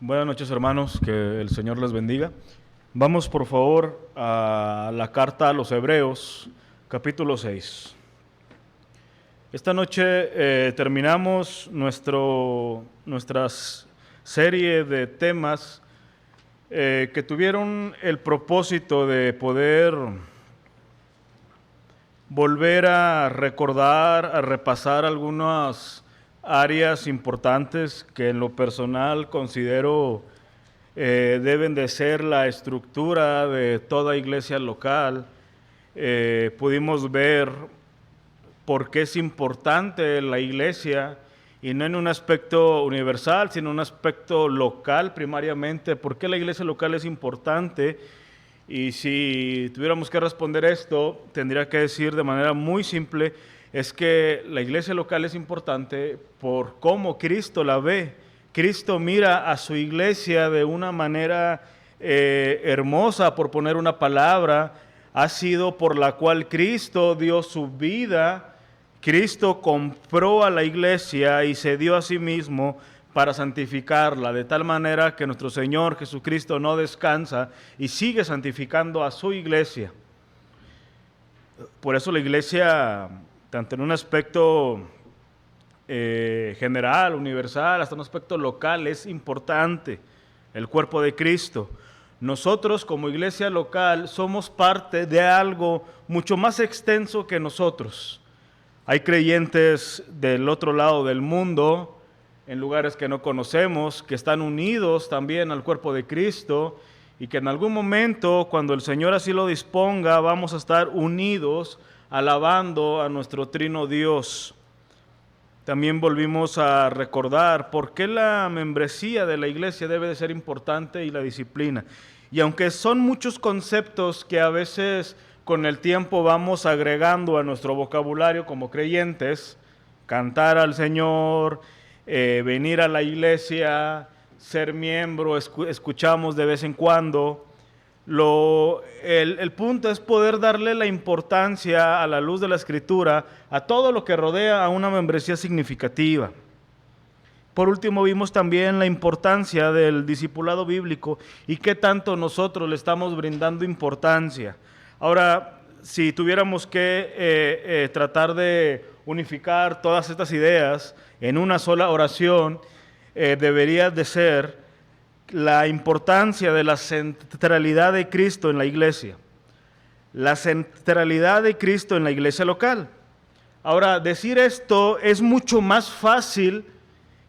Buenas noches, hermanos, que el Señor les bendiga. Vamos, por favor, a la carta a los Hebreos, capítulo 6. Esta noche terminamos nuestra serie de temas que tuvieron el propósito de poder volver a recordar, a repasar algunas áreas importantes que en lo personal considero deben de ser la estructura de toda iglesia local. Pudimos ver por qué es importante la iglesia, y no en un aspecto universal, sino en un aspecto local primariamente. ¿Por qué la iglesia local es importante? Y si tuviéramos que responder esto, tendría que decir de manera muy simple, es que la iglesia local es importante por cómo Cristo la ve. Cristo mira a su iglesia de una manera hermosa, por poner una palabra. Ha sido por la cual Cristo dio su vida. Cristo compró a la iglesia y se dio a sí mismo para santificarla, de tal manera que nuestro Señor Jesucristo no descansa y sigue santificando a su iglesia. Por eso la iglesia, tanto en un aspecto general, universal, hasta un aspecto local, es importante, el cuerpo de Cristo. Nosotros como iglesia local somos parte de algo mucho más extenso que nosotros. Hay creyentes del otro lado del mundo, en lugares que no conocemos, que están unidos también al cuerpo de Cristo, y que en algún momento, cuando el Señor así lo disponga, vamos a estar unidos alabando a nuestro trino Dios. También volvimos a recordar por qué la membresía de la iglesia debe de ser importante y la disciplina. Y aunque son muchos conceptos que a veces con el tiempo vamos agregando a nuestro vocabulario como creyentes, cantar al Señor, venir a la iglesia, ser miembro, escuchamos de vez en cuando. El punto es poder darle la importancia a la luz de la Escritura a todo lo que rodea a una membresía significativa. Por último, vimos también la importancia del discipulado bíblico y qué tanto nosotros le estamos brindando importancia. Ahora, si tuviéramos que tratar de unificar todas estas ideas en una sola oración, debería de ser la importancia de la centralidad de Cristo en la iglesia, la centralidad de Cristo en la iglesia local. Ahora, decir esto es mucho más fácil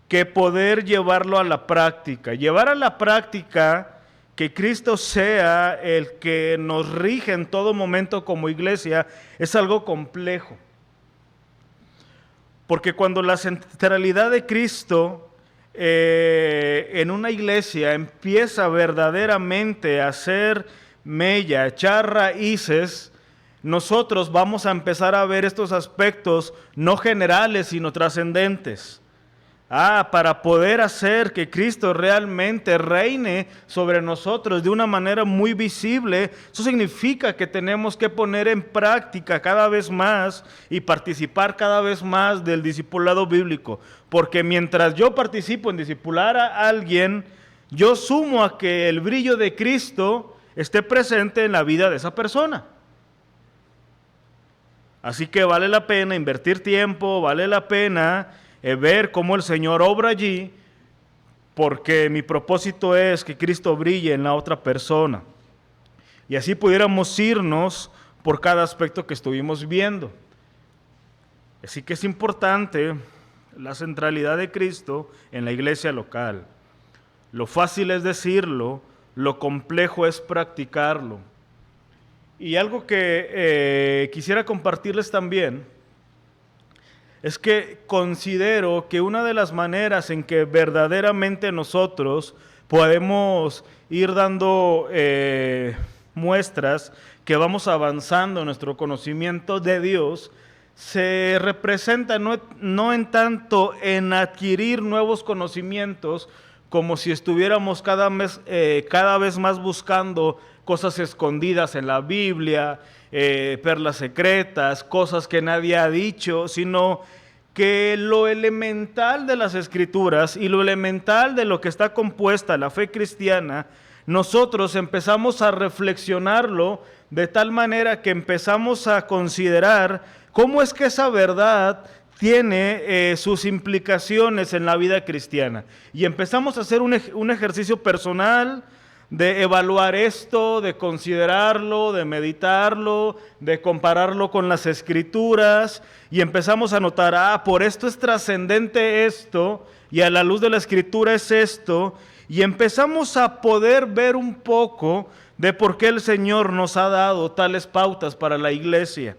que poder llevarlo a la práctica. Llevar a la práctica que Cristo sea el que nos rige en todo momento como iglesia es algo complejo. Porque cuando la centralidad de Cristo en una iglesia empieza verdaderamente a hacer mella, a echar raíces, nosotros vamos a empezar a ver estos aspectos no generales, sino trascendentes. Para poder hacer que Cristo realmente reine sobre nosotros de una manera muy visible, eso significa que tenemos que poner en práctica cada vez más y participar cada vez más del discipulado bíblico. Porque mientras yo participo en discipular a alguien, yo sumo a que el brillo de Cristo esté presente en la vida de esa persona. Así que vale la pena invertir tiempo, vale la pena ver cómo el Señor obra allí, porque mi propósito es que Cristo brille en la otra persona. Y así pudiéramos irnos por cada aspecto que estuvimos viendo. Así que es importante la centralidad de Cristo en la iglesia local. Lo fácil es decirlo, lo complejo es practicarlo. Y algo que quisiera compartirles también es que considero que una de las maneras en que verdaderamente nosotros podemos ir dando muestras que vamos avanzando en nuestro conocimiento de Dios se representa no en tanto en adquirir nuevos conocimientos como si estuviéramos cada vez más buscando cosas escondidas en la Biblia, perlas secretas, cosas que nadie ha dicho, sino que lo elemental de las Escrituras y lo elemental de lo que está compuesta la fe cristiana, nosotros empezamos a reflexionarlo de tal manera que empezamos a considerar cómo es que esa verdad tiene sus implicaciones en la vida cristiana. Y empezamos a hacer un ejercicio personal de evaluar esto, de considerarlo, de meditarlo, de compararlo con las Escrituras, y empezamos a notar, por esto es trascendente esto, y a la luz de la Escritura es esto, y empezamos a poder ver un poco de por qué el Señor nos ha dado tales pautas para la iglesia.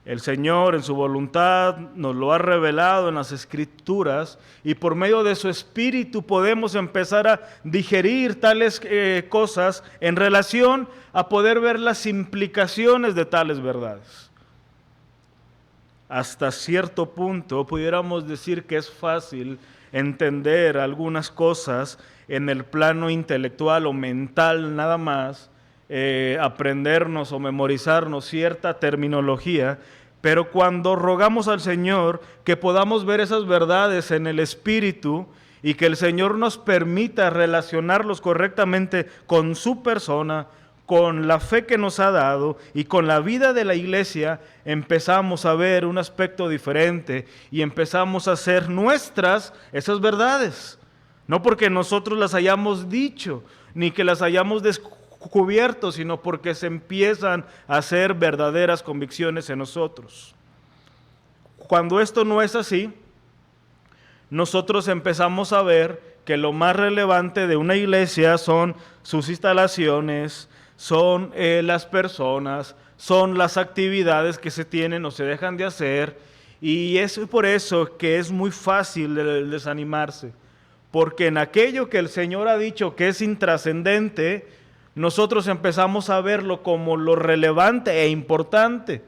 El Señor en su voluntad nos lo ha revelado en las Escrituras y por medio de su Espíritu podemos empezar a digerir tales cosas en relación a poder ver las implicaciones de tales verdades. Hasta cierto punto pudiéramos decir que es fácil entender algunas cosas en el plano intelectual o mental nada más, aprendernos o memorizarnos cierta terminología, pero cuando rogamos al Señor que podamos ver esas verdades en el Espíritu y que el Señor nos permita relacionarlos correctamente con su persona, con la fe que nos ha dado y con la vida de la iglesia, empezamos a ver un aspecto diferente y empezamos a hacer nuestras esas verdades. No porque nosotros las hayamos dicho, ni que las hayamos descubierto, sino porque se empiezan a hacer verdaderas convicciones en nosotros. Cuando esto no es así, nosotros empezamos a ver que lo más relevante de una iglesia son sus instalaciones, son las personas, son las actividades que se tienen o se dejan de hacer, y es por eso que es muy fácil el desanimarse, porque en aquello que el Señor ha dicho que es intrascendente, nosotros empezamos a verlo como lo relevante e importante.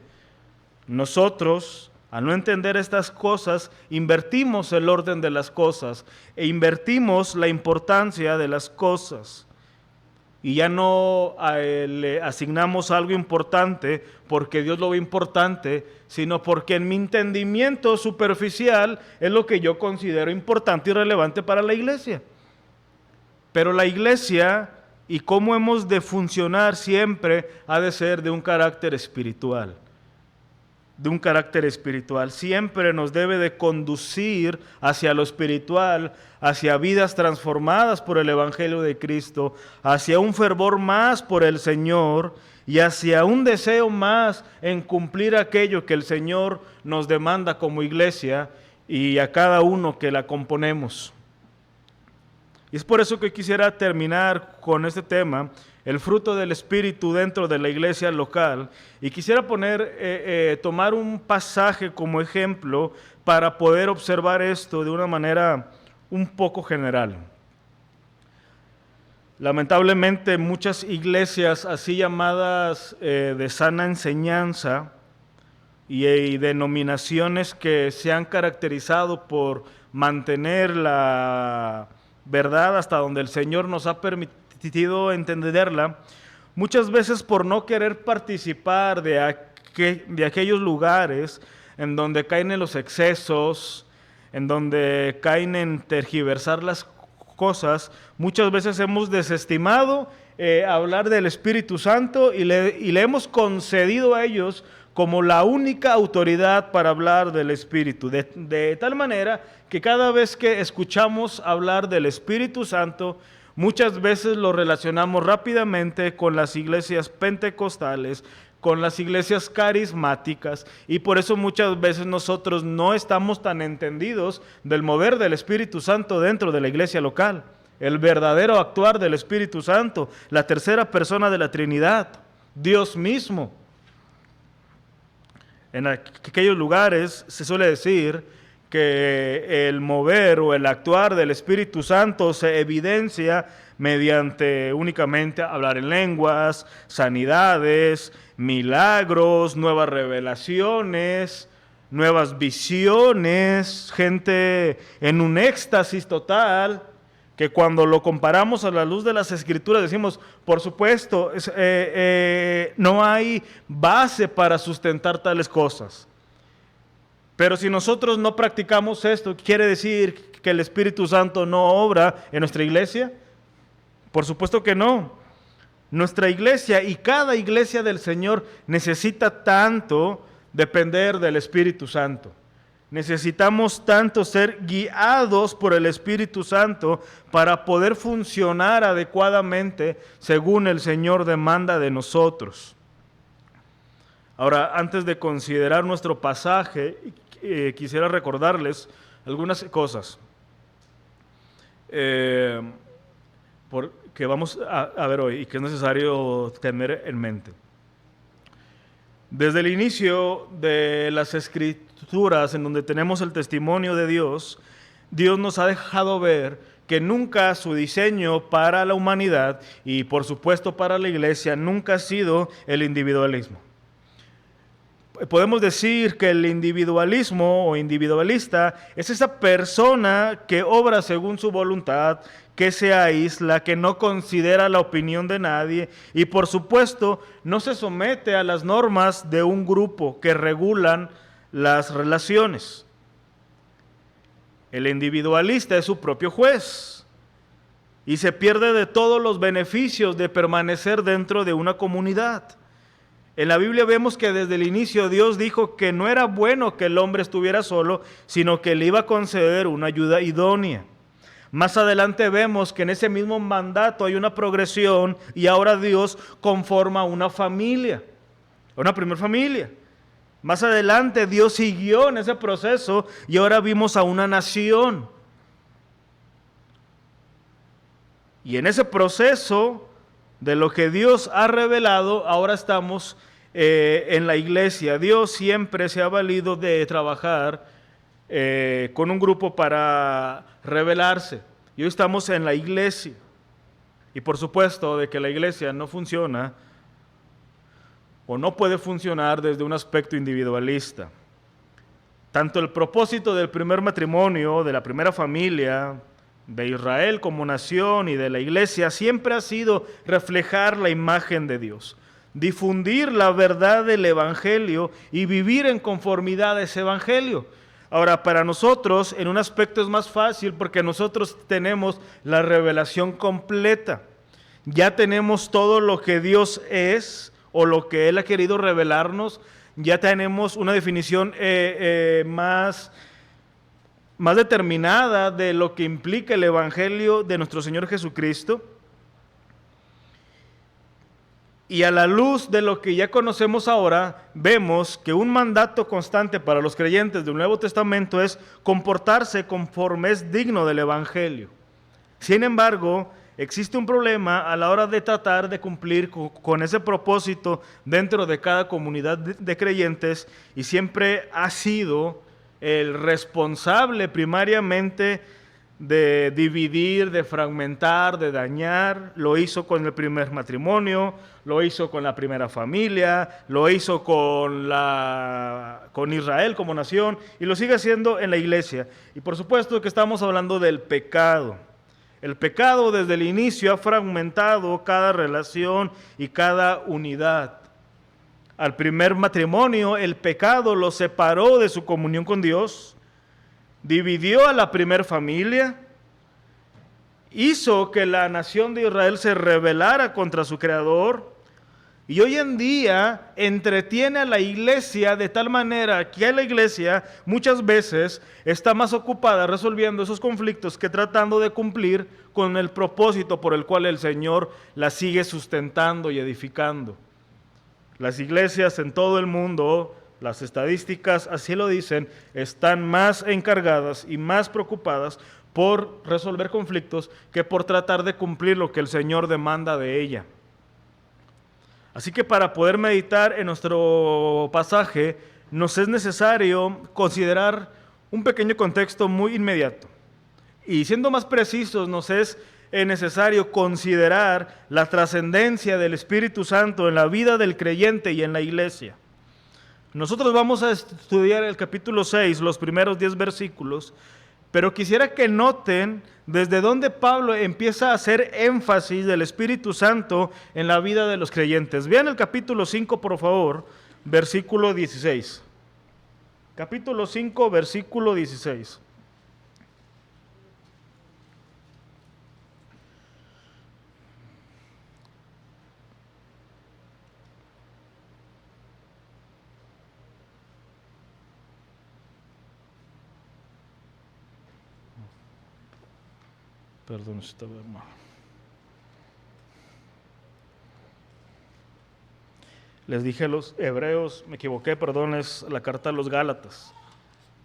Nosotros, al no entender estas cosas, invertimos el orden de las cosas e invertimos la importancia de las cosas. Y ya no le asignamos algo importante porque Dios lo ve importante, sino porque en mi entendimiento superficial es lo que yo considero importante y relevante para la iglesia. Pero la iglesia y cómo hemos de funcionar siempre ha de ser de un carácter espiritual. De un carácter espiritual. Siempre nos debe de conducir hacia lo espiritual, hacia vidas transformadas por el Evangelio de Cristo, hacia un fervor más por el Señor y hacia un deseo más en cumplir aquello que el Señor nos demanda como iglesia y a cada uno que la componemos. Y es por eso que quisiera terminar con este tema, el fruto del Espíritu dentro de la iglesia local, y quisiera tomar un pasaje como ejemplo para poder observar esto de una manera un poco general. Lamentablemente muchas iglesias así llamadas de sana enseñanza y denominaciones que se han caracterizado por mantener la verdad hasta donde el Señor nos ha permitido entenderla, muchas veces por no querer participar de aquellos lugares en donde caen en los excesos, en donde caen en tergiversar las cosas, muchas veces hemos desestimado hablar del Espíritu Santo y le hemos concedido a ellos como la única autoridad para hablar del Espíritu, de tal manera que cada vez que escuchamos hablar del Espíritu Santo, muchas veces lo relacionamos rápidamente con las iglesias pentecostales, con las iglesias carismáticas, y por eso muchas veces nosotros no estamos tan entendidos del mover del Espíritu Santo dentro de la iglesia local, el verdadero actuar del Espíritu Santo, la tercera persona de la Trinidad, Dios mismo. En aquellos lugares se suele decir que el mover o el actuar del Espíritu Santo se evidencia mediante únicamente hablar en lenguas, sanidades, milagros, nuevas revelaciones, nuevas visiones, gente en un éxtasis total, que cuando lo comparamos a la luz de las Escrituras decimos, por supuesto, no hay base para sustentar tales cosas. Pero si nosotros no practicamos esto, ¿quiere decir que el Espíritu Santo no obra en nuestra iglesia? Por supuesto que no. Nuestra iglesia y cada iglesia del Señor necesita tanto depender del Espíritu Santo. Necesitamos tanto ser guiados por el Espíritu Santo para poder funcionar adecuadamente según el Señor demanda de nosotros. Ahora, antes de considerar nuestro pasaje, quisiera recordarles algunas cosas que vamos a ver hoy y que es necesario tener en mente. Desde el inicio de las Escrituras, en donde tenemos el testimonio de Dios, Dios nos ha dejado ver que nunca su diseño para la humanidad y por supuesto para la iglesia nunca ha sido el individualismo. Podemos decir que el individualismo o individualista es esa persona que obra según su voluntad, que se aísla, que no considera la opinión de nadie y por supuesto no se somete a las normas de un grupo que regulan las relaciones. El individualista es su propio juez y se pierde de todos los beneficios de permanecer dentro de una comunidad. En la Biblia vemos que desde el inicio Dios dijo que no era bueno que el hombre estuviera solo, sino que le iba a conceder una ayuda idónea. Más adelante vemos que en ese mismo mandato hay una progresión y ahora Dios conforma una familia, una primera familia. Más adelante Dios siguió en ese proceso y ahora vimos a una nación. Y en ese proceso de lo que Dios ha revelado, ahora estamos en la iglesia. Dios siempre se ha valido de trabajar con un grupo para revelarse. Y hoy estamos en la iglesia. Y por supuesto de que la iglesia no funciona o no puede funcionar desde un aspecto individualista. Tanto el propósito del primer matrimonio, de la primera familia, de Israel como nación y de la iglesia siempre ha sido reflejar la imagen de Dios, difundir la verdad del Evangelio y vivir en conformidad a ese Evangelio. Ahora, para nosotros en un aspecto es más fácil porque nosotros tenemos la revelación completa. Ya tenemos todo lo que Dios es o lo que Él ha querido revelarnos. Ya tenemos una definición más determinada de lo que implica el Evangelio de nuestro Señor Jesucristo. Y a la luz de lo que ya conocemos ahora, vemos que un mandato constante para los creyentes del Nuevo Testamento es comportarse conforme es digno del Evangelio. Sin embargo, existe un problema a la hora de tratar de cumplir con ese propósito dentro de cada comunidad de creyentes y siempre ha sido el responsable primariamente de dividir, de fragmentar, de dañar. Lo hizo con el primer matrimonio, lo hizo con la primera familia, lo hizo con Israel como nación y lo sigue haciendo en la iglesia. Y por supuesto que estamos hablando del pecado. El pecado desde el inicio ha fragmentado cada relación y cada unidad. Al primer matrimonio, el pecado lo separó de su comunión con Dios, dividió a la primer familia, hizo que la nación de Israel se rebelara contra su Creador y hoy en día entretiene a la iglesia de tal manera que la iglesia muchas veces está más ocupada resolviendo esos conflictos que tratando de cumplir con el propósito por el cual el Señor la sigue sustentando y edificando. Las iglesias en todo el mundo, las estadísticas así lo dicen, están más encargadas y más preocupadas por resolver conflictos que por tratar de cumplir lo que el Señor demanda de ella. Así que para poder meditar en nuestro pasaje, nos es necesario considerar un pequeño contexto muy inmediato. Y siendo más precisos, nos es necesario considerar la trascendencia del Espíritu Santo en la vida del creyente y en la iglesia. Nosotros vamos a estudiar el capítulo 6, los primeros 10 versículos, pero quisiera que noten desde dónde Pablo empieza a hacer énfasis del Espíritu Santo en la vida de los creyentes. Vean el capítulo 5, por favor, versículo 16. Capítulo 5, versículo 16. Perdón, estaba mal. Les dije a los hebreos, me equivoqué, perdón, es la carta a los Gálatas.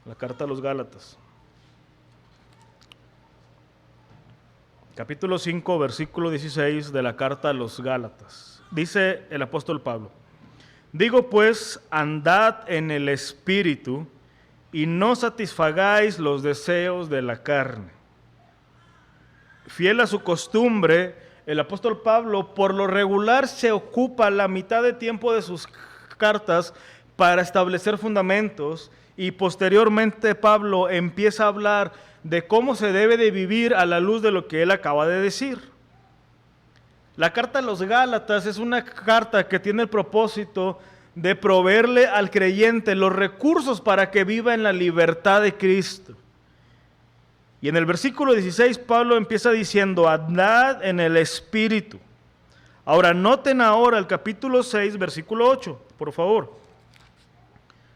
La carta a los Gálatas. Capítulo 5, versículo 16 de la carta a los Gálatas. Dice el apóstol Pablo: digo pues, andad en el Espíritu y no satisfagáis los deseos de la carne. Fiel a su costumbre, el apóstol Pablo por lo regular se ocupa la mitad de tiempo de sus cartas para establecer fundamentos, y posteriormente Pablo empieza a hablar de cómo se debe de vivir a la luz de lo que él acaba de decir. La carta a los Gálatas es una carta que tiene el propósito de proveerle al creyente los recursos para que viva en la libertad de Cristo. Y en el versículo 16 Pablo empieza diciendo: andad en el Espíritu. Ahora noten ahora el capítulo 6, versículo 8, por favor.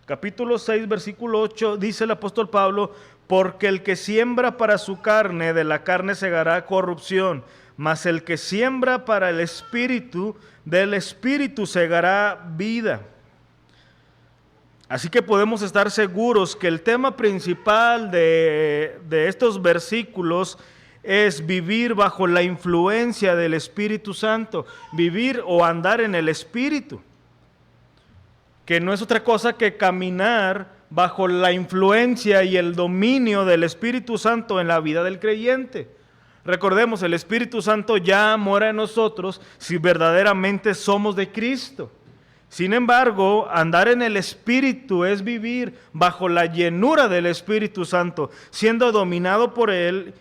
Capítulo 6, versículo 8, dice el apóstol Pablo: porque el que siembra para su carne, de la carne segará corrupción, mas el que siembra para el Espíritu, del Espíritu segará vida. Así que podemos estar seguros que el tema principal de estos versículos es vivir bajo la influencia del Espíritu Santo, vivir o andar en el Espíritu, que no es otra cosa que caminar bajo la influencia y el dominio del Espíritu Santo en la vida del creyente. Recordemos, el Espíritu Santo ya mora en nosotros si verdaderamente somos de Cristo. Sin embargo, andar en el Espíritu es vivir bajo la llenura del Espíritu Santo, siendo dominado por Él,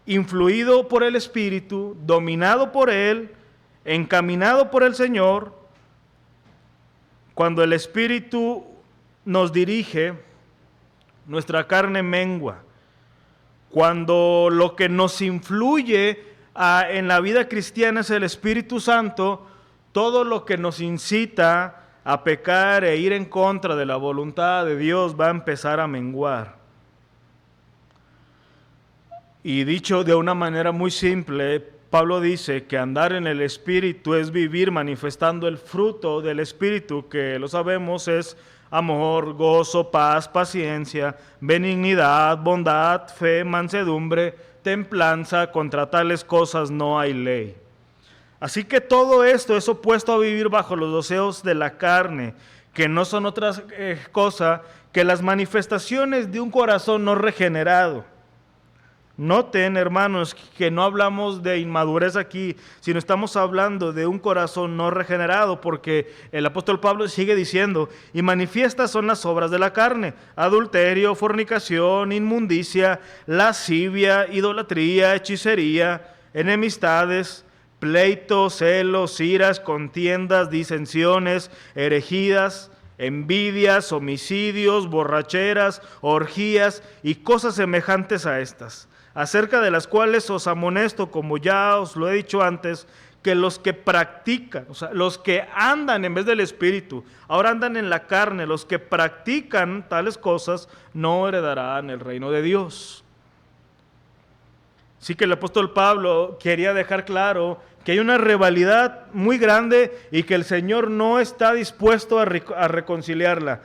influido por el Espíritu, dominado por Él, encaminado por el Señor. Cuando el Espíritu nos dirige, nuestra carne mengua. Cuando lo que nos influye en la vida cristiana es el Espíritu Santo, todo lo que nos incita a pecar e ir en contra de la voluntad de Dios va a empezar a menguar. Y dicho de una manera muy simple, Pablo dice que andar en el Espíritu es vivir manifestando el fruto del Espíritu, que lo sabemos es amor, gozo, paz, paciencia, benignidad, bondad, fe, mansedumbre, templanza. Contra tales cosas no hay ley. Así que todo esto es opuesto a vivir bajo los deseos de la carne, que no son otra cosa que las manifestaciones de un corazón no regenerado. Noten, hermanos, que no hablamos de inmadurez aquí, sino estamos hablando de un corazón no regenerado, porque el apóstol Pablo sigue diciendo: y manifiestas son las obras de la carne: adulterio, fornicación, inmundicia, lascivia, idolatría, hechicería, enemistades, pleitos, celos, iras, contiendas, disensiones, herejías, envidias, homicidios, borracheras, orgías y cosas semejantes a estas, acerca de las cuales os amonesto, como ya os lo he dicho antes, que los que practican, o sea, los que andan en vez del Espíritu, ahora andan en la carne, los que practican tales cosas no heredarán el reino de Dios. Así que el apóstol Pablo quería dejar claro que hay una rivalidad muy grande y que el Señor no está dispuesto a reconciliarla.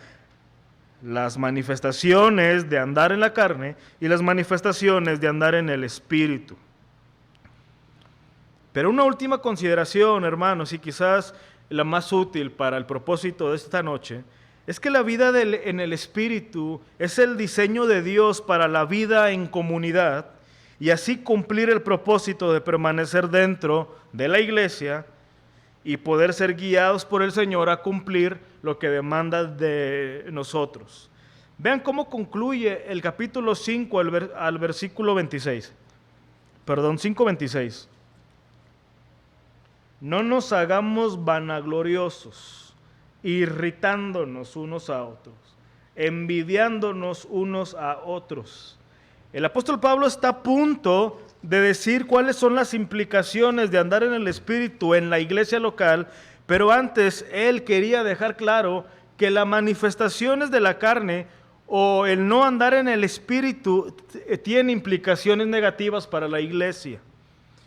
Las manifestaciones de andar en la carne y las manifestaciones de andar en el Espíritu. Pero una última consideración, hermanos, y quizás la más útil para el propósito de esta noche, es que la vida en el Espíritu es el diseño de Dios para la vida en comunidad, y así cumplir el propósito de permanecer dentro de la iglesia y poder ser guiados por el Señor a cumplir lo que demanda de nosotros. Vean cómo concluye el capítulo 5 al versículo 26. Perdón, 5:26. No nos hagamos vanagloriosos, irritándonos unos a otros, envidiándonos unos a otros. El apóstol Pablo está a punto de decir cuáles son las implicaciones de andar en el Espíritu en la iglesia local, pero antes él quería dejar claro que las manifestaciones de la carne o el no andar en el Espíritu tiene implicaciones negativas para la iglesia.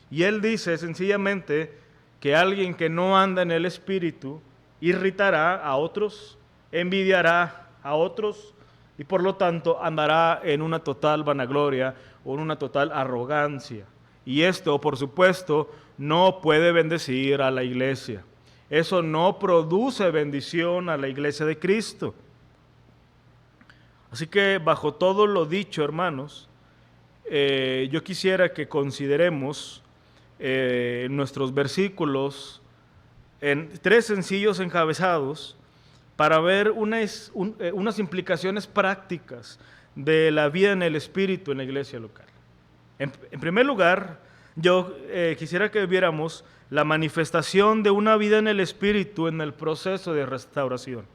Y él dice sencillamente que alguien que no anda en el Espíritu irritará a otros, envidiará a otros y por lo tanto andará en una total vanagloria o en una total arrogancia. Y esto, por supuesto, no puede bendecir a la iglesia. Eso no produce bendición a la iglesia de Cristo. Así que bajo todo lo dicho, hermanos, yo quisiera que consideremos nuestros versículos en 3 sencillos encabezados para ver unas implicaciones prácticas de la vida en el Espíritu en la iglesia local. En primer lugar, yo quisiera que viéramos la manifestación de una vida en el Espíritu en el proceso de restauración.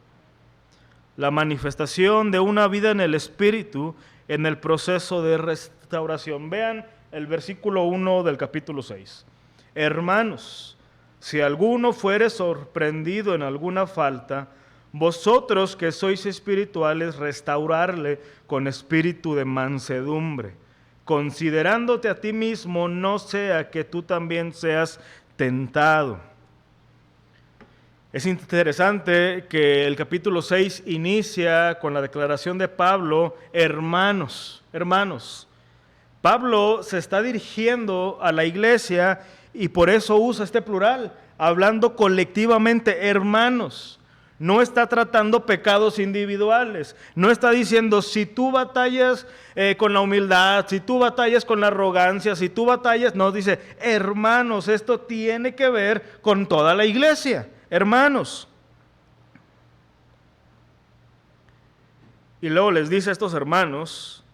La manifestación de una vida en el Espíritu en el proceso de restauración. Vean el versículo 1 del capítulo 6. Hermanos, si alguno fuere sorprendido en alguna falta, vosotros que sois espirituales, restaurarle con espíritu de mansedumbre, considerándote a ti mismo, no sea que tú también seas tentado. Es interesante que el capítulo 6 inicia con la declaración de Pablo, hermanos. Pablo se está dirigiendo a la iglesia y por eso usa este plural, hablando colectivamente, hermanos. No está tratando pecados individuales, no está diciendo si tú batallas con la humildad, si tú batallas con la arrogancia, si tú batallas, no, dice hermanos, esto tiene que ver con toda la iglesia, hermanos. Y luego les dice a estos hermanos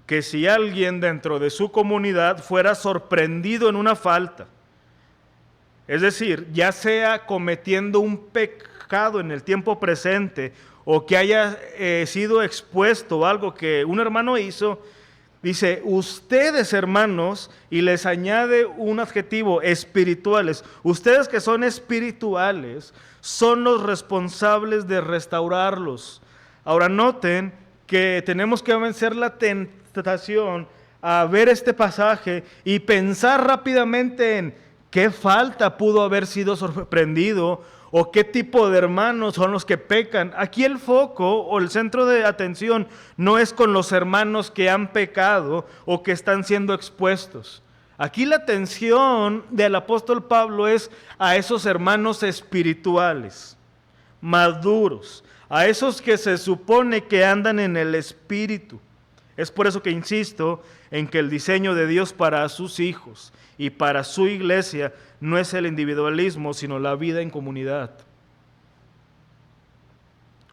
que si alguien dentro de su comunidad fuera sorprendido en una falta, es decir, ya sea cometiendo un pecado en el tiempo presente o que haya sido expuesto a algo que un hermano hizo, dice, ustedes hermanos, y les añade un adjetivo, espirituales, ustedes que son espirituales son los responsables de restaurarlos. Ahora noten que tenemos que vencer la tentación a ver este pasaje y pensar rápidamente en qué falta pudo haber sido sorprendido o qué tipo de hermanos son los que pecan. Aquí el foco o el centro de atención no es con los hermanos que han pecado o que están siendo expuestos. Aquí la atención del apóstol Pablo es a esos hermanos espirituales, maduros, a esos que se supone que andan en el Espíritu. Es por eso que insisto en que el diseño de Dios para sus hijos y para su iglesia no es el individualismo, sino la vida en comunidad.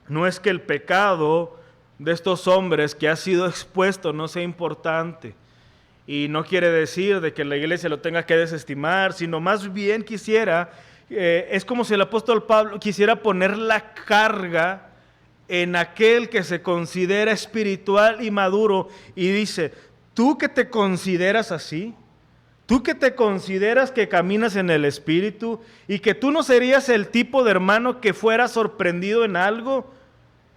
No es que el pecado de estos hombres que ha sido expuesto no sea importante, y no quiere decir de que la iglesia lo tenga que desestimar, sino más bien es como si el apóstol Pablo quisiera poner la carga en aquel que se considera espiritual y maduro y dice, tú que te consideras así, tú que te consideras que caminas en el Espíritu y que tú no serías el tipo de hermano que fuera sorprendido en algo,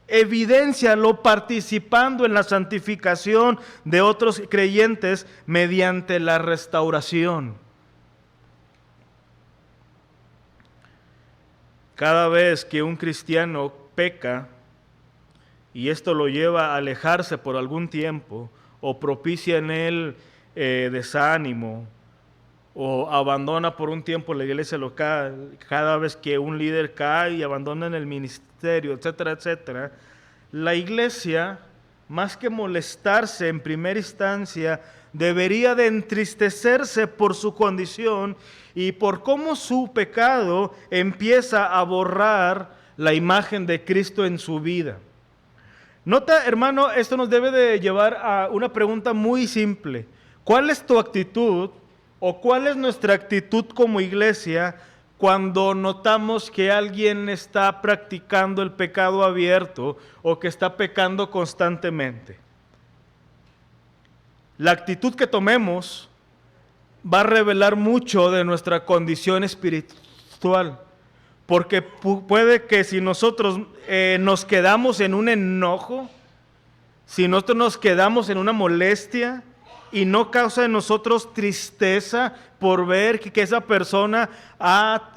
evidéncialo participando en la santificación de otros creyentes mediante la restauración. Cada vez que un cristiano peca, y esto lo lleva a alejarse por algún tiempo, o propicia en él desánimo, o abandona por un tiempo la iglesia local, cada vez que un líder cae y abandona en el ministerio, etcétera, etcétera, la iglesia, más que molestarse en primera instancia, debería de entristecerse por su condición y por cómo su pecado empieza a borrar la imagen de Cristo en su vida. Nota, hermano, esto nos debe de llevar a una pregunta muy simple. ¿Cuál es tu actitud o cuál es nuestra actitud como iglesia cuando notamos que alguien está practicando el pecado abierto o que está pecando constantemente. La actitud que tomemos va a revelar mucho de nuestra condición espiritual, porque puede que si nosotros nos quedamos en un enojo, si nosotros nos quedamos en una molestia y no causa en nosotros tristeza por ver que esa persona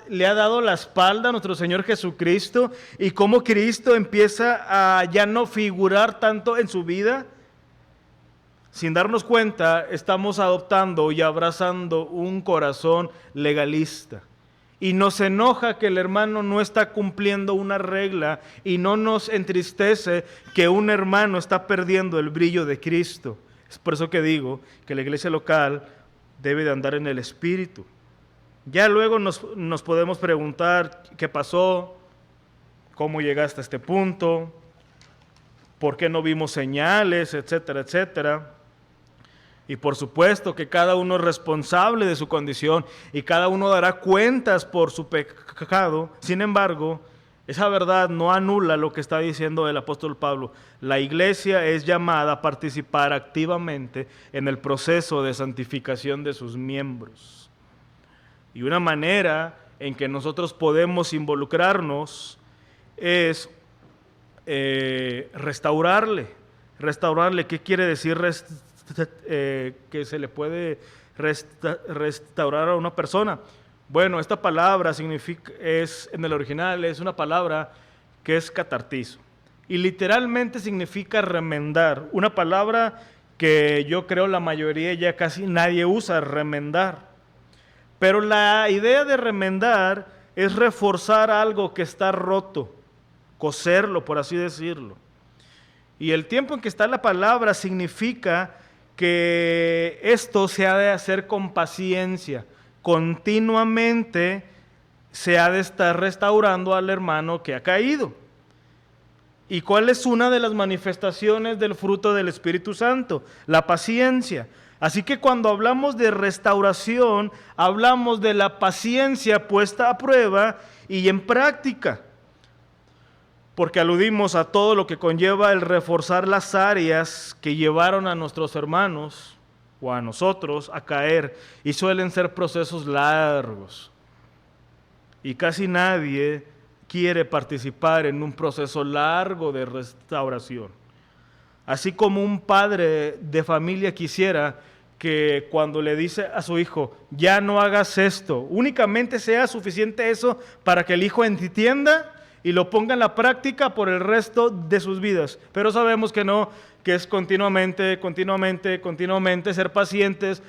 le ha dado la espalda a nuestro Señor Jesucristo y cómo Cristo empieza a ya no figurar tanto en su vida, sin darnos cuenta estamos adoptando y abrazando un corazón legalista. Y nos enoja que el hermano no está cumpliendo una regla y no nos entristece que un hermano está perdiendo el brillo de Cristo. Es por eso que digo que la iglesia local debe de andar en el Espíritu. Ya luego nos podemos preguntar qué pasó, cómo llegaste a este punto, por qué no vimos señales, etcétera, etcétera. Y por supuesto que cada uno es responsable de su condición y cada uno dará cuentas por su pecado. Sin embargo, esa verdad no anula lo que está diciendo el apóstol Pablo. La iglesia es llamada a participar activamente en el proceso de santificación de sus miembros. Y una manera en que nosotros podemos involucrarnos es restaurarle. Restaurarle, ¿qué quiere decir que se le puede restaurar a una persona? Bueno, esta palabra en el original es una palabra que es catartizo y literalmente significa remendar, una palabra que yo creo la mayoría ya casi nadie usa, remendar. Pero la idea de remendar es reforzar algo que está roto, coserlo, por así decirlo. Y el tiempo en que está la palabra significa que esto se ha de hacer con paciencia. Continuamente se ha de estar restaurando al hermano que ha caído. ¿Y cuál es una de las manifestaciones del fruto del Espíritu Santo? La paciencia. Así que cuando hablamos de restauración, hablamos de la paciencia puesta a prueba y en práctica. Porque aludimos a todo lo que conlleva el reforzar las áreas que llevaron a nuestros hermanos o a nosotros a caer, y suelen ser procesos largos. Y casi nadie quiere participar en un proceso largo de restauración. Así como un padre de familia quisiera que cuando le dice a su hijo, ya no hagas esto, únicamente sea suficiente eso para que el hijo entienda y lo ponga en la práctica por el resto de sus vidas. Pero sabemos que no, que es continuamente ser pacientes.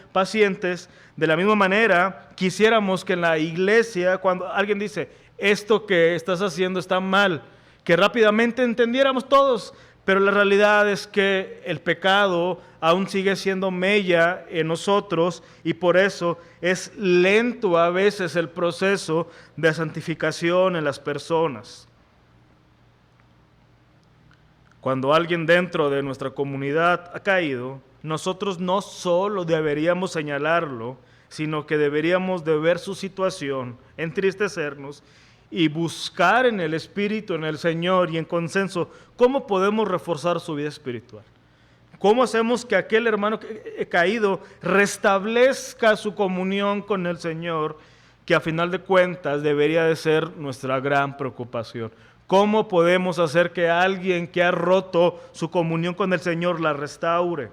De la misma manera, quisiéramos que en la iglesia, cuando alguien dice, esto que estás haciendo está mal, que rápidamente entendiéramos todos, pero la realidad es que el pecado aún sigue siendo mella en nosotros y por eso es lento a veces el proceso de santificación en las personas. Cuando alguien dentro de nuestra comunidad ha caído, nosotros no solo deberíamos señalarlo, sino que deberíamos de ver su situación, entristecernos y buscar en el Espíritu, en el Señor y en consenso, cómo podemos reforzar su vida espiritual. ¿Cómo hacemos que aquel hermano caído restablezca su comunión con el Señor, que a final de cuentas debería de ser nuestra gran preocupación? ¿Cómo podemos hacer que alguien que ha roto su comunión con el Señor la restaure?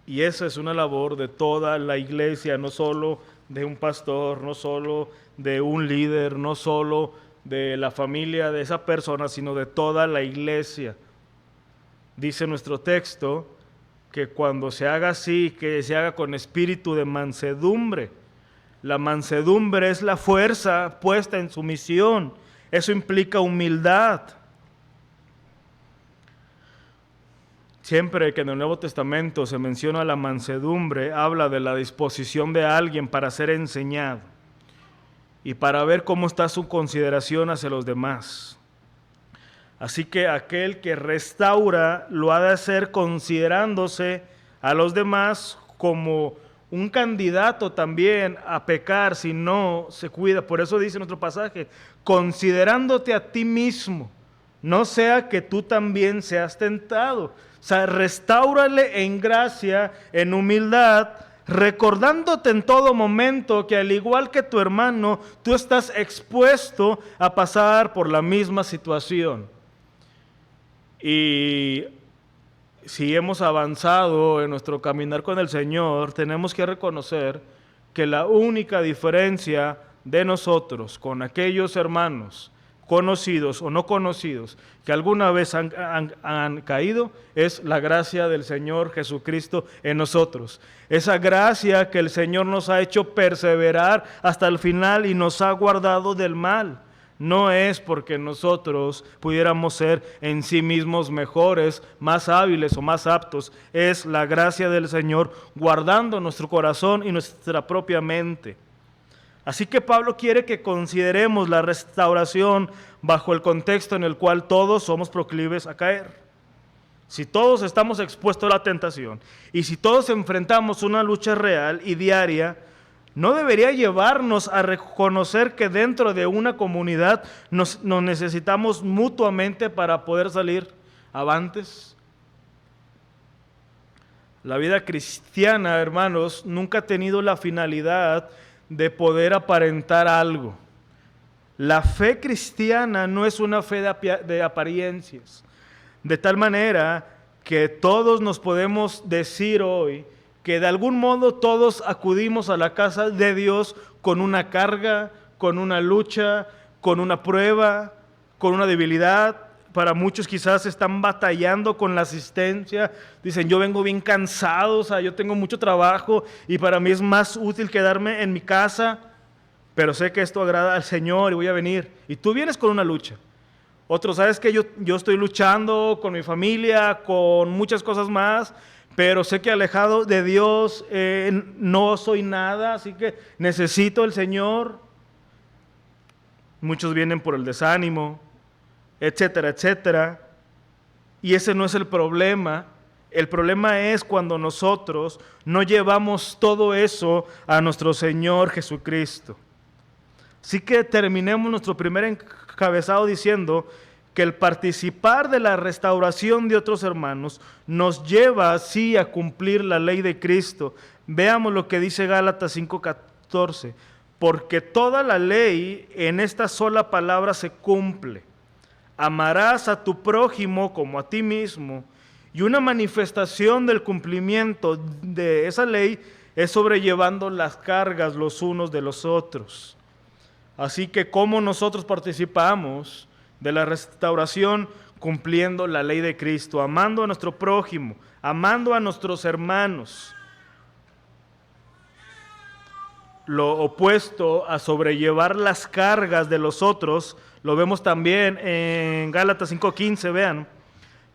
Y esa es una labor de toda la iglesia, no solo de un pastor, no solo de un líder, no solo de la familia de esa persona, sino de toda la iglesia. Dice nuestro texto que cuando se haga así, que se haga con espíritu de mansedumbre. La mansedumbre es la fuerza puesta en sumisión. Eso implica humildad. Siempre que en el Nuevo Testamento se menciona la mansedumbre, habla de la disposición de alguien para ser enseñado y para ver cómo está su consideración hacia los demás. Así que aquel que restaura lo ha de hacer considerándose a los demás como un candidato también a pecar si no se cuida. Por eso dice en otro pasaje, considerándote a ti mismo, no sea que tú también seas tentado. O sea, restáurale en gracia, en humildad, recordándote en todo momento que al igual que tu hermano, tú estás expuesto a pasar por la misma situación. Y si hemos avanzado en nuestro caminar con el Señor, tenemos que reconocer que la única diferencia de nosotros con aquellos hermanos, conocidos o no conocidos, que alguna vez han caído, es la gracia del Señor Jesucristo en nosotros. Esa gracia que el Señor nos ha hecho perseverar hasta el final y nos ha guardado del mal. No es porque nosotros pudiéramos ser en sí mismos mejores, más hábiles o más aptos. Es la gracia del Señor guardando nuestro corazón y nuestra propia mente. Así que Pablo quiere que consideremos la restauración bajo el contexto en el cual todos somos proclives a caer. Si todos estamos expuestos a la tentación y si todos enfrentamos una lucha real y diaria, ¿no debería llevarnos a reconocer que dentro de una comunidad nos necesitamos mutuamente para poder salir avantes? La vida cristiana, hermanos, nunca ha tenido la finalidad de poder aparentar algo. La fe cristiana no es una fe de apariencias, de tal manera que todos nos podemos decir hoy que de algún modo todos acudimos a la casa de Dios con una carga, con una lucha, con una prueba, con una debilidad. Para muchos quizás están batallando con la asistencia, dicen yo vengo bien cansado, o sea, yo tengo mucho trabajo y para mí es más útil quedarme en mi casa, pero sé que esto agrada al Señor y voy a venir. Y tú vienes con una lucha. Otros, sabes que yo estoy luchando con mi familia, con muchas cosas más, pero sé que alejado de Dios no soy nada, así que necesito el Señor. Muchos vienen por el desánimo, etcétera, etcétera. Y ese no es el problema. El problema es cuando nosotros no llevamos todo eso a nuestro Señor Jesucristo. Así que terminemos nuestro primer encabezado diciendo que el participar de la restauración de otros hermanos nos lleva así a cumplir la ley de Cristo. Veamos lo que dice Gálatas 5:14. Porque toda la ley en esta sola palabra se cumple. Amarás a tu prójimo como a ti mismo. Y una manifestación del cumplimiento de esa ley es sobrellevando las cargas los unos de los otros. Así que ¿cómo nosotros participamos de la restauración? Cumpliendo la ley de Cristo, amando a nuestro prójimo, amando a nuestros hermanos. Lo opuesto a sobrellevar las cargas de los otros, lo vemos también en Gálatas 5:15, vean.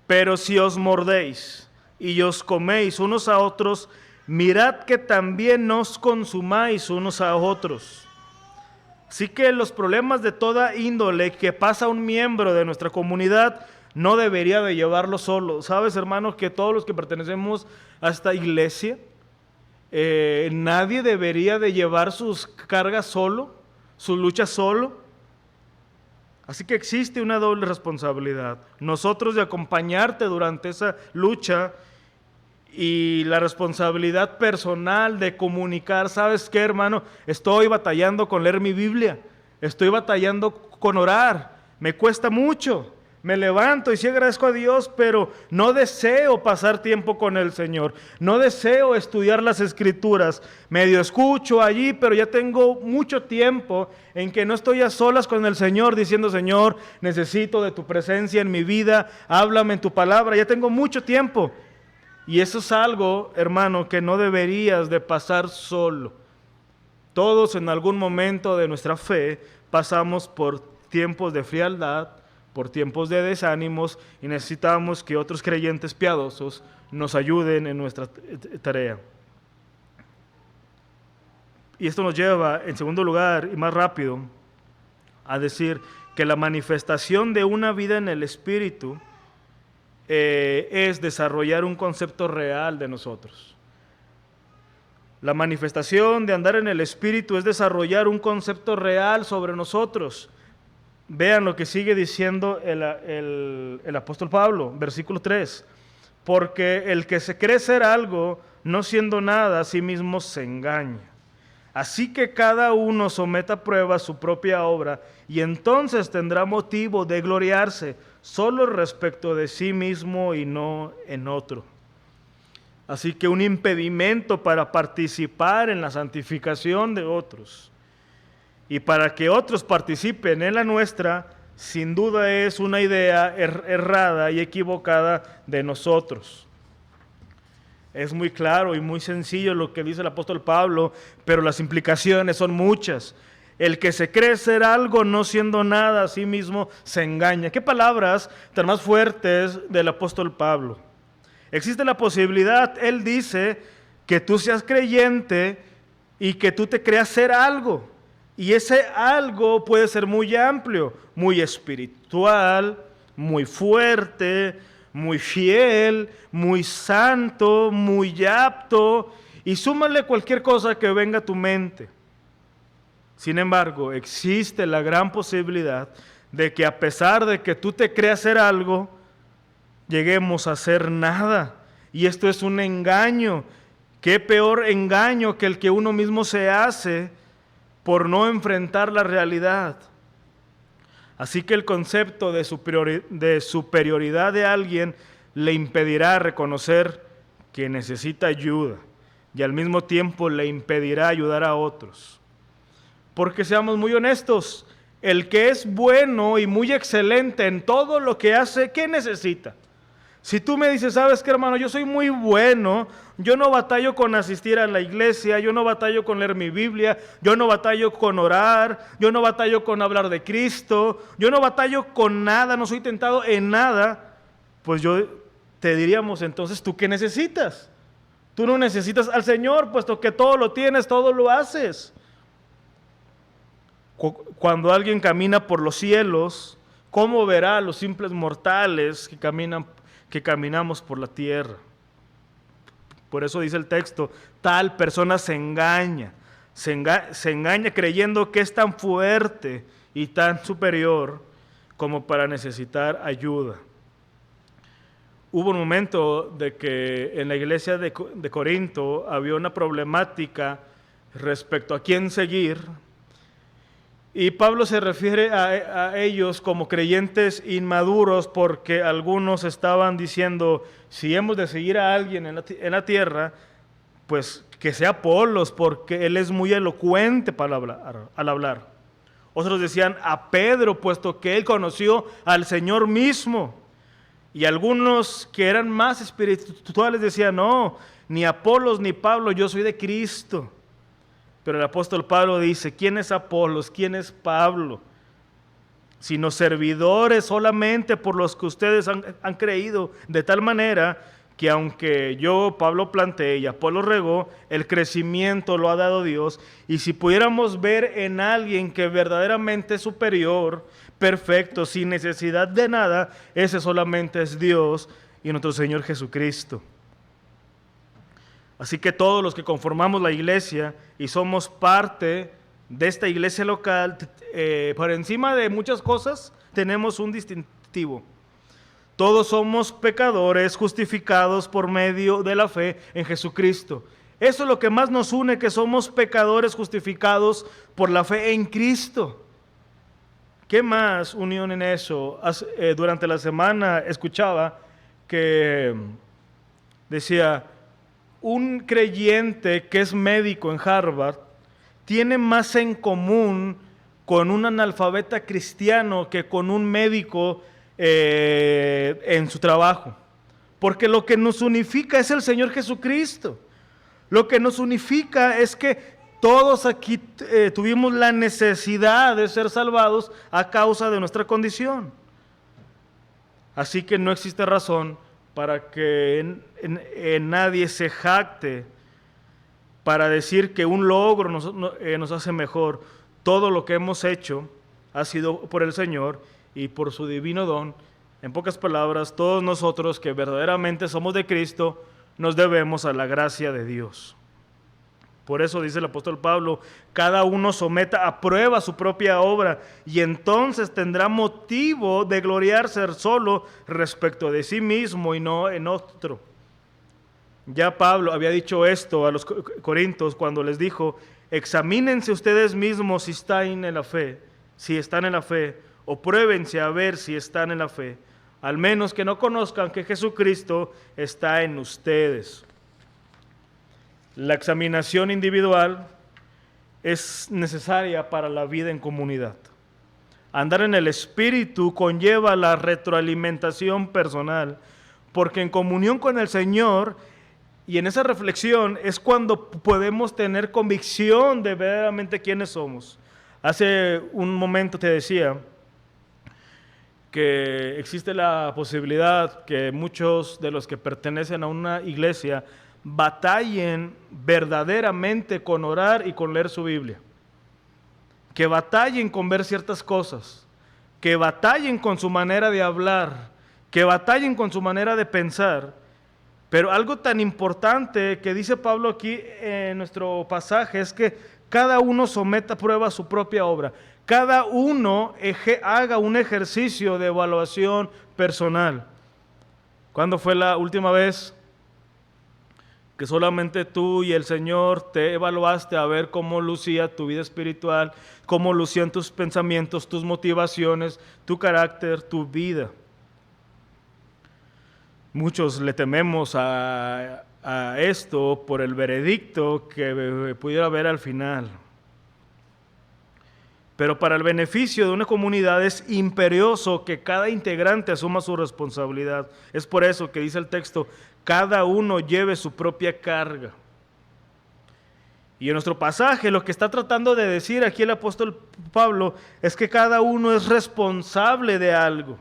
Pero si os mordéis y os coméis unos a otros, mirad que también no os consumáis unos a otros. Así que los problemas de toda índole que pasa un miembro de nuestra comunidad no debería de llevarlo solo. ¿Sabes, hermanos, que todos los que pertenecemos a esta iglesia, nadie debería de llevar sus cargas solo, sus luchas solo? Así que existe una doble responsabilidad. Nosotros de acompañarte durante esa lucha y la responsabilidad personal de comunicar. ¿Sabes qué, hermano? Estoy batallando con leer mi Biblia, estoy batallando con orar, me cuesta mucho, me levanto y sí agradezco a Dios, pero no deseo pasar tiempo con el Señor, no deseo estudiar las Escrituras, medio escucho allí, pero ya tengo mucho tiempo en que no estoy a solas con el Señor, diciendo, Señor, necesito de tu presencia en mi vida, háblame en tu palabra, ya tengo mucho tiempo. Y eso es algo, hermano, que no deberías de pasar solo. Todos en algún momento de nuestra fe pasamos por tiempos de frialdad, por tiempos de desánimos y necesitamos que otros creyentes piadosos nos ayuden en nuestra tarea. Y esto nos lleva, en segundo lugar y más rápido, a decir que la manifestación de una vida en el Espíritu es desarrollar un concepto real de nosotros. La manifestación de andar en el Espíritu es desarrollar un concepto real sobre nosotros. Vean lo que sigue diciendo el apóstol Pablo, versículo 3. Porque el que se cree ser algo, no siendo nada, a sí mismo se engaña. Así que cada uno someta a prueba su propia obra, y entonces tendrá motivo de gloriarse solo respecto de sí mismo y no en otro. Así que un impedimento para participar en la santificación de otros y para que otros participen en la nuestra, sin duda es una idea errada y equivocada de nosotros. Es muy claro y muy sencillo lo que dice el apóstol Pablo, pero las implicaciones son muchas. El que se cree ser algo no siendo nada a sí mismo se engaña. ¿Qué palabras tan más fuertes del apóstol Pablo? Existe la posibilidad, él dice, que tú seas creyente y que tú te creas ser algo. Y ese algo puede ser muy amplio, muy espiritual, muy fuerte, muy fiel, muy santo, muy apto, y súmale cualquier cosa que venga a tu mente. Sin embargo, existe la gran posibilidad de que a pesar de que tú te creas ser algo, lleguemos a ser nada. Y esto es un engaño. ¿Qué peor engaño que el que uno mismo se hace por no enfrentar la realidad? Así que el concepto de superioridad de alguien le impedirá reconocer que necesita ayuda y al mismo tiempo le impedirá ayudar a otros. Porque seamos muy honestos, el que es bueno y muy excelente en todo lo que hace, ¿qué necesita? Si tú me dices, ¿sabes qué, hermano? Yo soy muy bueno, yo no batallo con asistir a la iglesia, yo no batallo con leer mi Biblia, yo no batallo con orar, yo no batallo con hablar de Cristo, yo no batallo con nada, no soy tentado en nada, pues yo te diríamos entonces, ¿tú qué necesitas? Tú no necesitas al Señor, puesto que todo lo tienes, todo lo haces. Cuando alguien camina por los cielos, ¿cómo verá a los simples mortales que caminamos por la tierra? Por eso dice el texto, tal persona se engaña creyendo que es tan fuerte y tan superior como para necesitar ayuda. Hubo un momento de que en la iglesia de Corinto había una problemática respecto a quién seguir, y Pablo se refiere a ellos como creyentes inmaduros porque algunos estaban diciendo, si hemos de seguir a alguien en la tierra, pues que sea Apolos, porque él es muy elocuente al hablar. Otros decían a Pedro, puesto que él conoció al Señor mismo. Y algunos que eran más espirituales decían, no, ni Apolos ni Pablo, yo soy de Cristo. Pero el apóstol Pablo dice, ¿quién es Apolos? ¿Quién es Pablo? Sino servidores solamente por los que ustedes han creído, de tal manera que aunque yo, Pablo, planté y Apolo regó, el crecimiento lo ha dado Dios. Y si pudiéramos ver en alguien que verdaderamente es superior, perfecto, sin necesidad de nada, ese solamente es Dios y nuestro Señor Jesucristo. Así que todos los que conformamos la iglesia y somos parte de esta iglesia local, por encima de muchas cosas, tenemos un distintivo. Todos somos pecadores justificados por medio de la fe en Jesucristo. Eso es lo que más nos une, que somos pecadores justificados por la fe en Cristo. ¿Qué más unión en eso? Durante la semana escuchaba que decía, un creyente que es médico en Harvard tiene más en común con un analfabeta cristiano que con un médico en su trabajo. Porque lo que nos unifica es el Señor Jesucristo. Lo que nos unifica es que todos aquí tuvimos la necesidad de ser salvados a causa de nuestra condición. Así que no existe razón para que nadie se jacte para decir que un logro nos hace mejor. Todo lo que hemos hecho ha sido por el Señor y por su divino don. En pocas palabras, todos nosotros que verdaderamente somos de Cristo, nos debemos a la gracia de Dios. Por eso dice el apóstol Pablo, cada uno someta a prueba su propia obra y entonces tendrá motivo de gloriarse solo respecto de sí mismo y no en otro. Ya Pablo había dicho esto a los corintios cuando les dijo, examínense ustedes mismos si están en la fe, o pruébense a ver si están en la fe, al menos que no conozcan que Jesucristo está en ustedes. La examinación individual es necesaria para la vida en comunidad. Andar en el Espíritu conlleva la retroalimentación personal, porque en comunión con el Señor y en esa reflexión es cuando podemos tener convicción de verdaderamente quiénes somos. Hace un momento te decía que existe la posibilidad que muchos de los que pertenecen a una iglesia batallen verdaderamente con orar y con leer su Biblia, que batallen con ver ciertas cosas, que batallen con su manera de hablar, que batallen con su manera de pensar. Pero algo tan importante que dice Pablo aquí en nuestro pasaje es que cada uno someta a prueba su propia obra, cada uno haga un ejercicio de evaluación personal. ¿Cuándo fue la última vez que solamente tú y el Señor te evaluaste a ver cómo lucía tu vida espiritual, cómo lucían tus pensamientos, tus motivaciones, tu carácter, tu vida? Muchos le tememos a esto por el veredicto que pudiera haber al final. Pero para el beneficio de una comunidad es imperioso que cada integrante asuma su responsabilidad. Es por eso que dice el texto, cada uno lleve su propia carga. Y en nuestro pasaje lo que está tratando de decir aquí el apóstol Pablo es que cada uno es responsable de algo.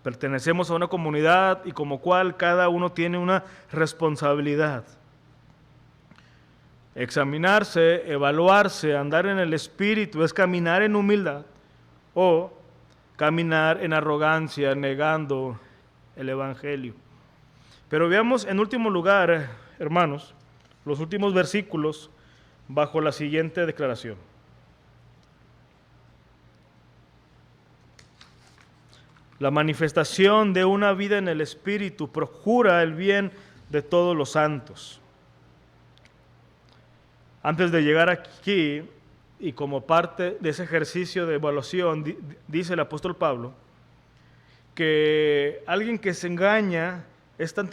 Pertenecemos a una comunidad y como cual cada uno tiene una responsabilidad. Examinarse, evaluarse, andar en el Espíritu es caminar en humildad o caminar en arrogancia, negando el Evangelio. Pero veamos en último lugar, hermanos, los últimos versículos bajo la siguiente declaración. La manifestación de una vida en el Espíritu procura el bien de todos los santos. Antes de llegar aquí, y como parte de ese ejercicio de evaluación, dice el apóstol Pablo, que alguien que se engaña es tan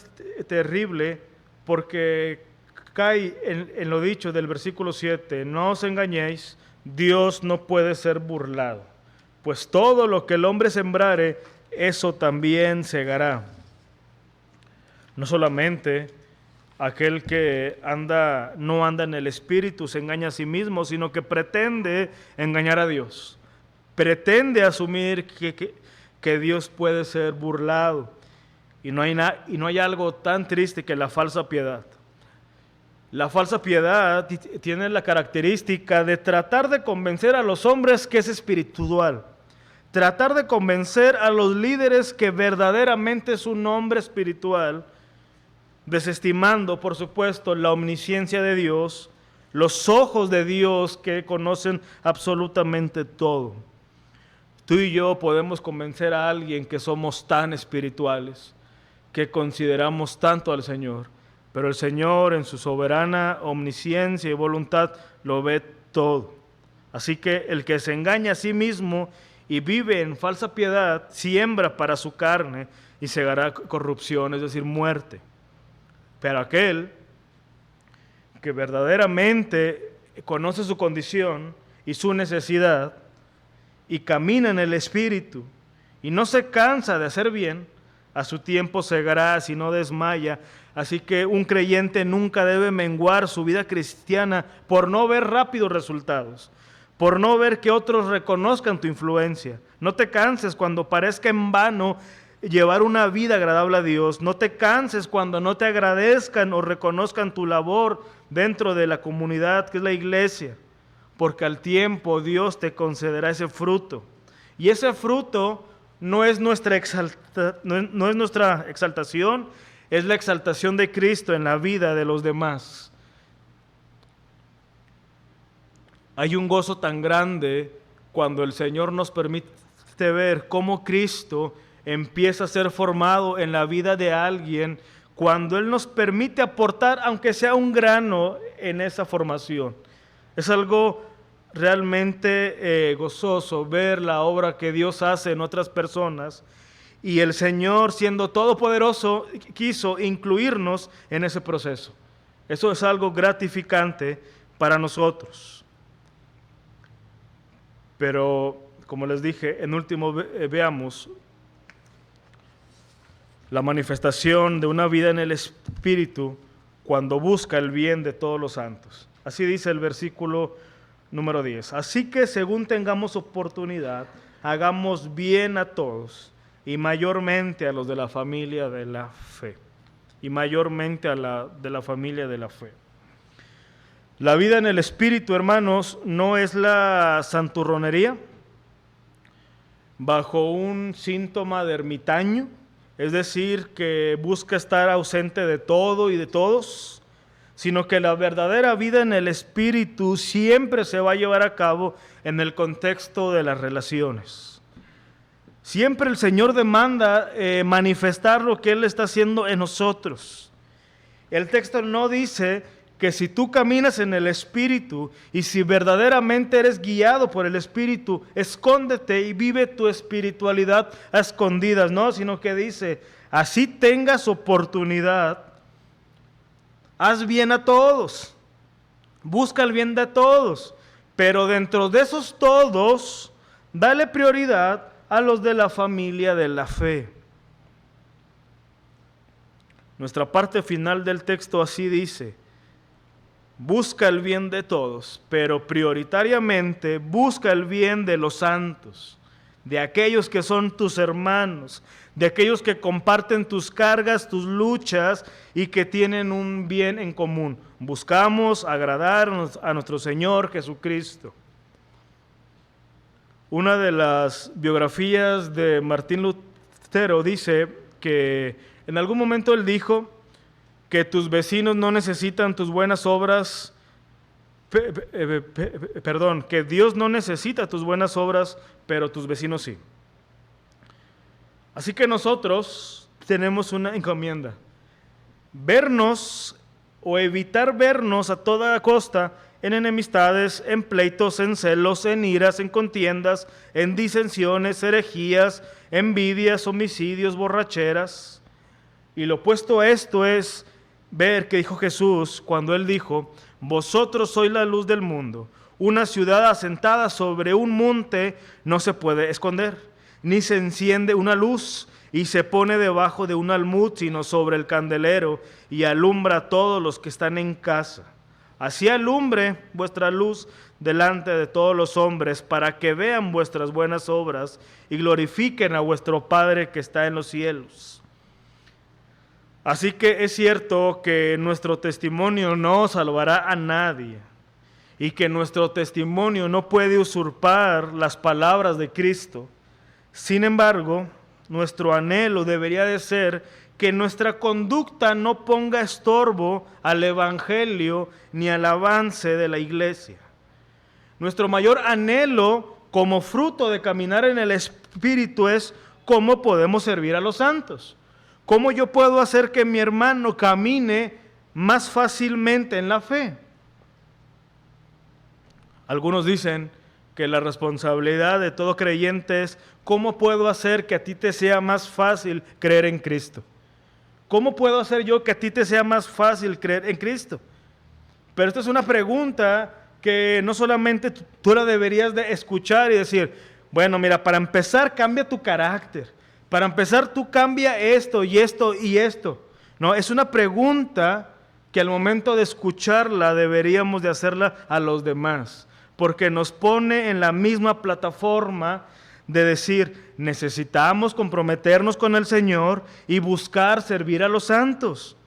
terrible porque cae en lo dicho del versículo 7, no os engañéis, Dios no puede ser burlado, pues todo lo que el hombre sembrare, eso también segará. No solamente aquel que no anda en el Espíritu se engaña a sí mismo, sino que pretende engañar a Dios. Pretende asumir que Dios puede ser burlado. Y no hay algo tan triste que la falsa piedad. La falsa piedad tiene la característica de tratar de convencer a los hombres que es espiritual. Tratar de convencer a los líderes que verdaderamente es un hombre espiritual, desestimando, por supuesto, la omnisciencia de Dios, los ojos de Dios que conocen absolutamente todo. Tú y yo podemos convencer a alguien que somos tan espirituales, que consideramos tanto al Señor, pero el Señor en su soberana omnisciencia y voluntad lo ve todo. Así que el que se engaña a sí mismo y vive en falsa piedad, siembra para su carne y segará corrupción, es decir, muerte. Pero aquel que verdaderamente conoce su condición y su necesidad y camina en el Espíritu y no se cansa de hacer bien, a su tiempo segará si no desmaya. Así que un creyente nunca debe menguar su vida cristiana por no ver rápidos resultados, por no ver que otros reconozcan tu influencia. No te canses cuando parezca en vano llevar una vida agradable a Dios. No te canses cuando no te agradezcan o reconozcan tu labor dentro de la comunidad que es la iglesia, porque al tiempo Dios te concederá ese fruto. Y ese fruto no es nuestra exaltación, es la exaltación de Cristo en la vida de los demás. Hay un gozo tan grande cuando el Señor nos permite ver cómo Cristo empieza a ser formado en la vida de alguien, cuando Él nos permite aportar, aunque sea un grano, en esa formación. Es algo realmente gozoso ver la obra que Dios hace en otras personas, y el Señor, siendo todopoderoso, quiso incluirnos en ese proceso. Eso es algo gratificante para nosotros. Pero, como les dije, en último veamos la manifestación de una vida en el Espíritu cuando busca el bien de todos los santos. Así dice el versículo número 10. Así que según tengamos oportunidad, hagamos bien a todos, y mayormente a los de la familia de la fe. Y mayormente a de la familia de la fe. La vida en el Espíritu, hermanos, no es la santurronería bajo un síntoma de ermitaño, es decir, que busca estar ausente de todo y de todos, sino que la verdadera vida en el Espíritu siempre se va a llevar a cabo en el contexto de las relaciones. Siempre el Señor demanda manifestar lo que Él está haciendo en nosotros. El texto no dice que si tú caminas en el Espíritu y si verdaderamente eres guiado por el Espíritu, escóndete y vive tu espiritualidad a escondidas, no, sino que dice, así tengas oportunidad, haz bien a todos, busca el bien de todos, pero dentro de esos todos, dale prioridad a los de la familia de la fe. Nuestra parte final del texto así dice: busca el bien de todos, pero prioritariamente busca el bien de los santos, de aquellos que son tus hermanos, de aquellos que comparten tus cargas, tus luchas y que tienen un bien en común. Buscamos agradar a nuestro Señor Jesucristo. Una de las biografías de Martín Lutero dice que en algún momento él dijo que tus vecinos no necesitan tus buenas obras, que Dios no necesita tus buenas obras, pero tus vecinos sí. Así que nosotros tenemos una encomienda: vernos o evitar vernos a toda costa en enemistades, en pleitos, en celos, en iras, en contiendas, en disensiones, herejías, envidias, homicidios, borracheras. Y lo opuesto a esto es ver que dijo Jesús cuando Él dijo: vosotros sois la luz del mundo. Una ciudad asentada sobre un monte no se puede esconder, ni se enciende una luz y se pone debajo de un almud, sino sobre el candelero, y alumbra a todos los que están en casa. Así alumbre vuestra luz delante de todos los hombres, para que vean vuestras buenas obras y glorifiquen a vuestro Padre que está en los cielos. Así que es cierto que nuestro testimonio no salvará a nadie y que nuestro testimonio no puede usurpar las palabras de Cristo. Sin embargo, nuestro anhelo debería de ser que nuestra conducta no ponga estorbo al Evangelio ni al avance de la iglesia. Nuestro mayor anhelo como fruto de caminar en el Espíritu es cómo podemos servir a los santos. ¿Cómo yo puedo hacer que mi hermano camine más fácilmente en la fe? Algunos dicen que la responsabilidad de todo creyente es cómo puedo hacer que a ti te sea más fácil creer en Cristo. ¿Cómo puedo hacer yo que a ti te sea más fácil creer en Cristo? Pero esta es una pregunta que no solamente tú la deberías de escuchar y decir, bueno, mira, para empezar cambia tu carácter. Para empezar, tú cambia esto y esto y esto. No, es una pregunta que al momento de escucharla deberíamos de hacerla a los demás, porque nos pone en la misma plataforma de decir, necesitamos comprometernos con el Señor y buscar servir a los santos.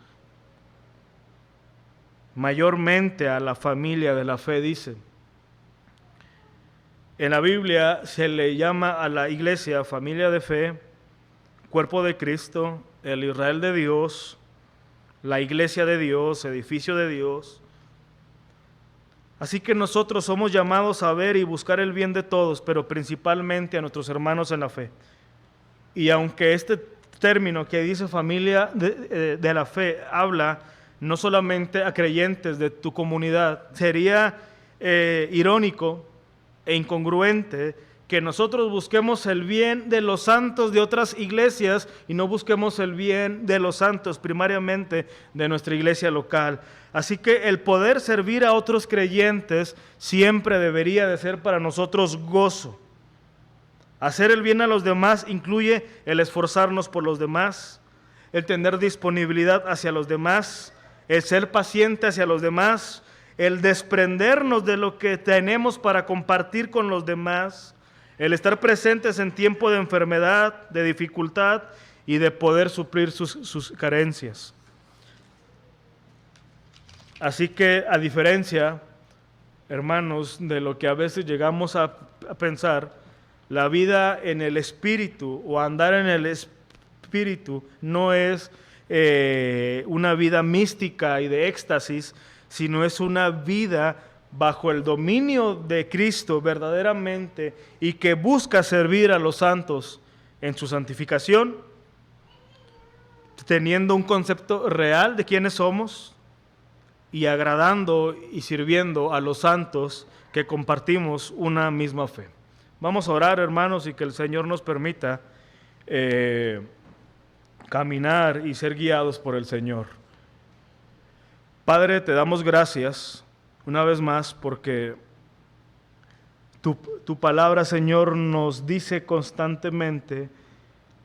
Mayormente a la familia de la fe, dice. En la Biblia se le llama a la iglesia familia de fe, cuerpo de Cristo, el Israel de Dios, la iglesia de Dios, edificio de Dios. Así que nosotros somos llamados a ver y buscar el bien de todos, pero principalmente a nuestros hermanos en la fe. Y aunque este término que dice familia de la fe habla no solamente a creyentes de tu comunidad, sería irónico e incongruente que nosotros busquemos el bien de los santos de otras iglesias y no busquemos el bien de los santos primariamente de nuestra iglesia local. Así que el poder servir a otros creyentes siempre debería de ser para nosotros gozo. Hacer el bien a los demás incluye el esforzarnos por los demás, el tener disponibilidad hacia los demás, el ser paciente hacia los demás, el desprendernos de lo que tenemos para compartir con los demás, el estar presentes en tiempo de enfermedad, de dificultad y de poder suplir sus carencias. Así que, a diferencia, hermanos, de lo que a veces llegamos a pensar, la vida en el Espíritu o andar en el Espíritu no es una vida mística y de éxtasis, sino es una vida bajo el dominio de Cristo verdaderamente y que busca servir a los santos en su santificación, teniendo un concepto real de quiénes somos y agradando y sirviendo a los santos que compartimos una misma fe. Vamos a orar, hermanos, y que el Señor nos permita caminar y ser guiados por el Señor. Padre, te damos gracias una vez más porque tu palabra, Señor, nos dice constantemente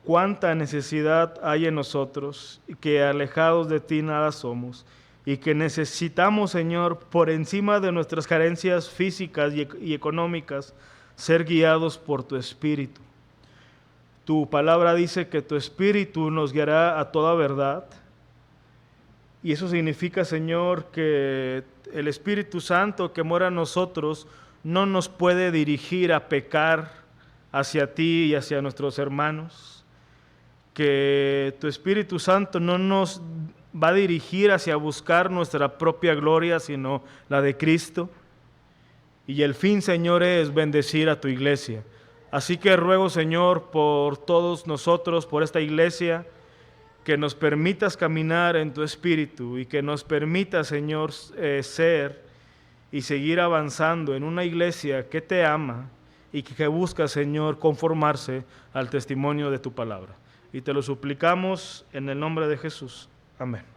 cuánta necesidad hay en nosotros y que alejados de ti nada somos y que necesitamos, Señor, por encima de nuestras carencias físicas y económicas, ser guiados por tu Espíritu. Tu palabra dice que tu Espíritu nos guiará a toda verdad. Y eso significa, Señor, que el Espíritu Santo que mora en nosotros no nos puede dirigir a pecar hacia ti y hacia nuestros hermanos. Que tu Espíritu Santo no nos va a dirigir hacia buscar nuestra propia gloria, sino la de Cristo. Y el fin, Señor, es bendecir a tu iglesia. Así que ruego, Señor, por todos nosotros, por esta iglesia, que nos permitas caminar en tu Espíritu y que nos permitas, Señor, ser y seguir avanzando en una iglesia que te ama y que busca, Señor, conformarse al testimonio de tu palabra. Y te lo suplicamos en el nombre de Jesús. Amén.